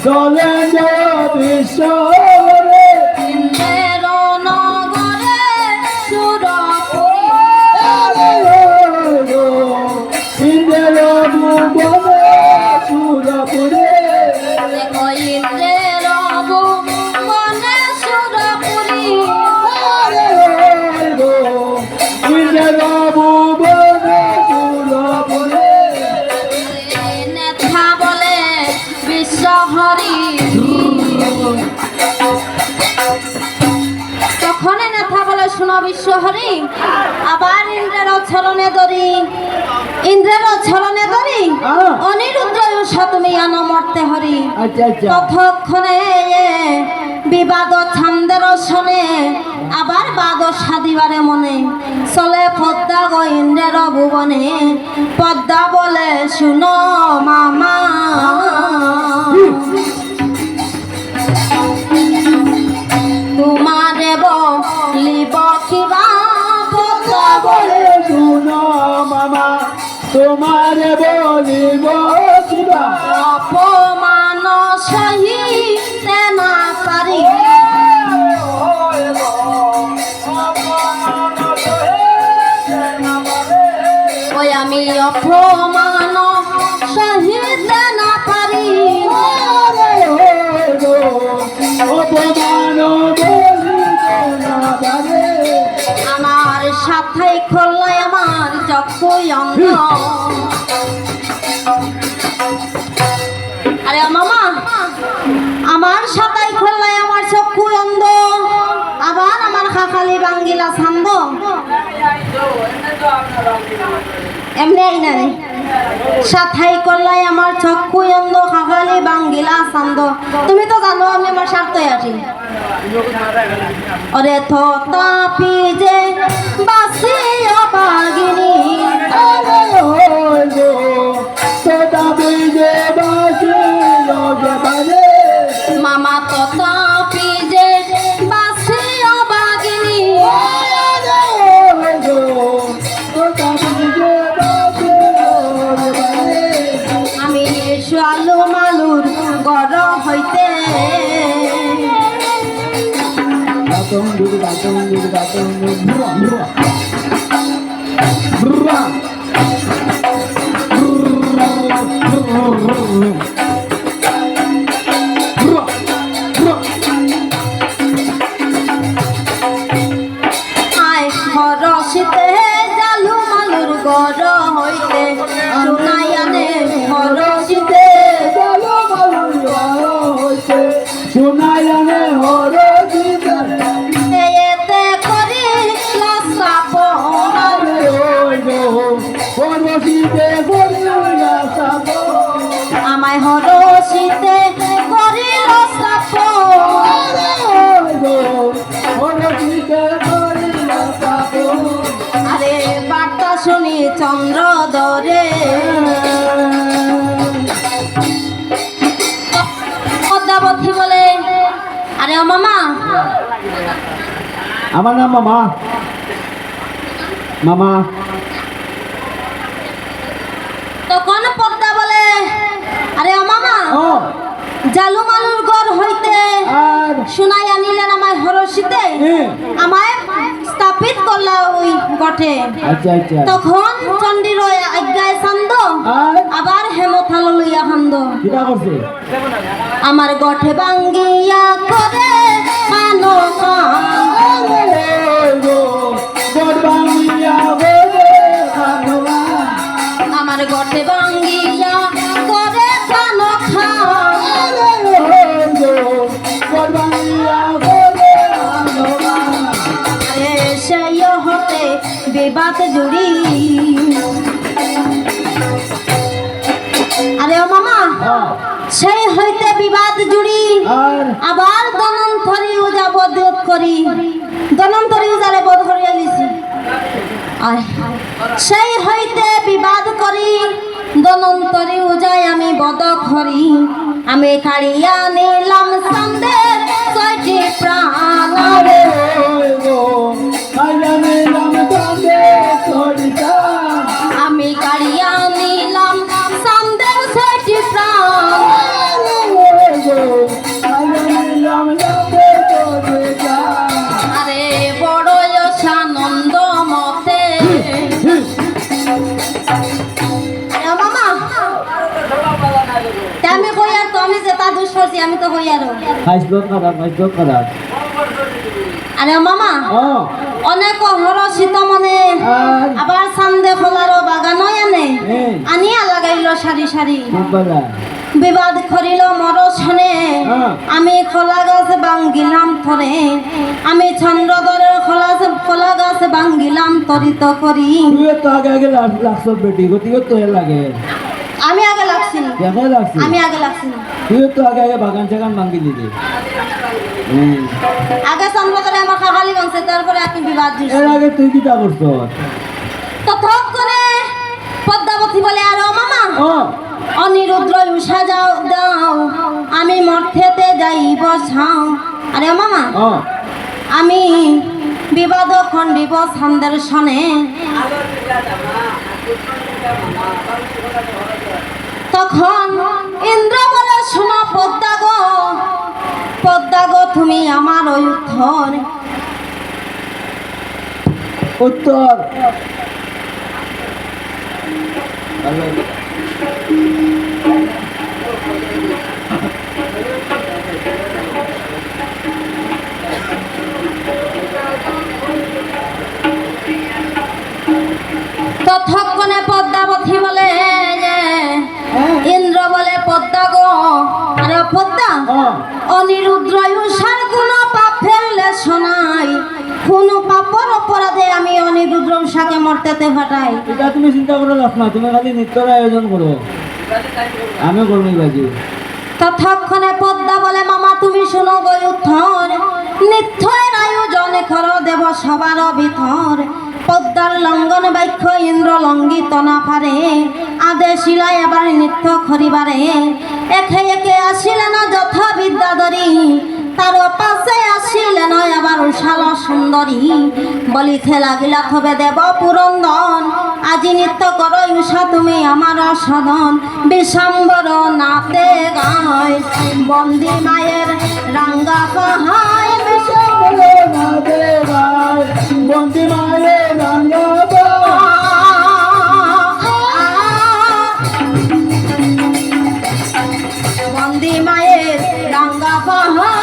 চলে বিশ্ব ইন্দ্রের নগরে সুরপুরী ইন্দ্রের ভুবনে সুরপুরে দেখো ইন্দ্রের ভুবনে সুরপুরী ইন্দ্রের ভুবনে সুরপুরে নেথা বলে বিশ্ব হরি তখনই নেথা বলে শুনো বিশ্ব হরি আবার ইন্দ্রের ছলনে ধরি অনিরুদ্ধ তুমি আনো মরতে হরি আচ্ছা আচ্ছা ততক্ষণে বিবাদ ছন্দের শোনে আবার বাদ সাদিবারে মনে চলে পদ্মা গো ইন্দ্রের ভুবনে পদ্মা বলে শুনো মামা তোমারে বলিব কিবা পদ্মা বলে শুনো মামা তোমার বলিব কিবা অপমান সহিতে না পারি ওই আমি অপমান সহিতে না পারি অপমান আমার সাথে খোল্লাই আমার চক্ষু অন্ধ আরে মামা আমার সাথে খোল্লাই আমার চক্ষু অন্ধ আবার আমার খাখালি বাঙ্গিলা ছান্দ এমনি আই না সাথাই করলাই আমার চক্ষু অন্ধ খাখালি বাঙ্গিলা ছান্দ তুমি তো জানো আমি আমার স্বার্থে আছি অরে তাপি যে বাসি অবাগিনী মামা তো তাপি যে বাসি অবাগিনী আমি শালু মালুর গরম হইতে আয় হরসিতে জালু মালুর গরম হইতে শুনাই আনে হরসিতে শুনায়নে হর এতে করি লসাপ আমায় হরসিতে করি লসাপ আরে বার্তা শুনি চন্দ্র দরে পদ্মাবতী বলে আরে ও মামা আমার নাম মামা মামা তখন পদ্মা বলে আরে ও মামা ও জালু মালুর গড় হইতে আর শুনাই আনিলেন আমায় হরসিতে আমায় স্থাপিত করলা ওই গঠে আচ্ছা আচ্ছা তখন চণ্ডীর আজ্ঞায় ছান্দ আর আবার হেমথাল লইয়া খান্দ কিটা করছে আমার গঠে বাঙ্গিয়া করে মানো আমার গঠে বাঙ্গিয়া করে কানো খা সেই হতে বিবাদ জুড়ি আরে ও মামা সেই হইতে বিবাদ জুড়ি আর আবার দনন্তরী উজা বধ করি দনন্তরী উজারে বধ করিয়া লিছি সেই হইতে বিবাদ করি দনন্তরী উজায় আমি বধ করি আমি কাড়িয়া নিলাম সন্দের ছয়টি প্রাণ আমি কাড়িয়া নিলাম সন্দের ছয়টি প্রাণ আমি যে তা দুষ করছি আমি তো হই আরো হাসলত খারাপ আরে মামা ও অনেক হরষিত মনে আর আবার সান্দে খোলারও বাগানই আনে এই। আনিয়া লাগাইল সারি সারি খুব ভালো বিবাদ করিল মরশনে আমি খোলা গাছ ভাঙ্গিলাম থরে আমি চন্দ্রদরের খোলা গাছ ভাঙ্গিলাম তরিত করি তুই তো আগে লাগছ বেটি গতিকে তো লাগে আমি আগে লাগছি না দেখা লাগছে আমি আগে লাগছি না তুই তো আগে বাগান চাগান ভাঙ্গি দিলি আগে চন্দ্রদরে আমার খালি ভাঙছে তারপরে আপনি বিবাদ দিয়েছেন এর আগে তুই কিটা করছ তো থক করে পদ্মাবতী বলে আর মামা ও অনিরুদ্র উষা যাও দাও আমি মর্থেতে যাইব ছাও আরে মামা ও আমি বিবাদ খণ্ডিব ছন্দের সনে তখন ইন্দ্র বলে শোনো পদ্মা গো তুমি আমার ওই উত্তর ততক্ষণে পদ্মাবতী বলে যে ইন্দ্র বলে পদ্মা গো আরে পদ্মা অনিরুদ্র উষার কোনো পাপ ফেললে শোনাই কোনো পাপর অপরাধে আমি অনিরুদ্র উষাকে মর্তেতে ফাটাই এটা তুমি চিন্তা করে লাভ না তুমি খালি নৃত্যের আয়োজন করো আমি করবি বাজি ততক্ষণে পদ্মা বলে মামা তুমি শোনো গো উত্তর নিত্যের আয়োজন কর দেব সবার ভিতর পদ্মার লঙ্ঘন বাক্য ইন্দ্র লঙ্ঘিত না পারে আদেশিলাই আবার নৃত্য করিবারে একে একে আসিলেন যথা বিদ্যাধরী তার পাশে আসিলেন আবার উষাল সুন্দরী বলিতে লাগিলা তবে দেব পুরন্দন আজি নৃত্য করো উষা তুমি আমার সদন বিষাম্বর নাতে গায় বন্দি মায়ের রাঙ্গা পাহায় বন্দি মায়ে রাঙ্গা বন্দি মায়ের রাঙ্গা পাহাড়